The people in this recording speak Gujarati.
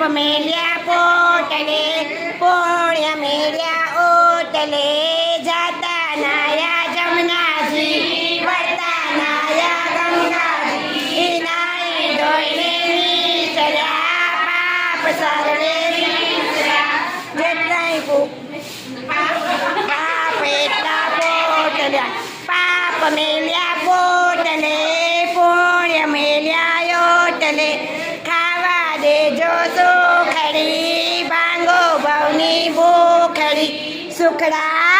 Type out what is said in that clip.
મેલ્યા પોટલે પુણ્ય મેલ્યા ઓટલે જાતા નાયા જમનાજી વળતા નાયા ગંગાજી નાઈ ધોઈને નીચર્યા પાપ સર્વે નીચર્યા જેટલાય પાપ એટલા પોટલ્યા પાપ મેલ્યા પોટલે પુણ્ય મેલ્યા ઓટલે ખાવા દેજો સુખડી ભાંગો ભવની ભૂખડી સુખડા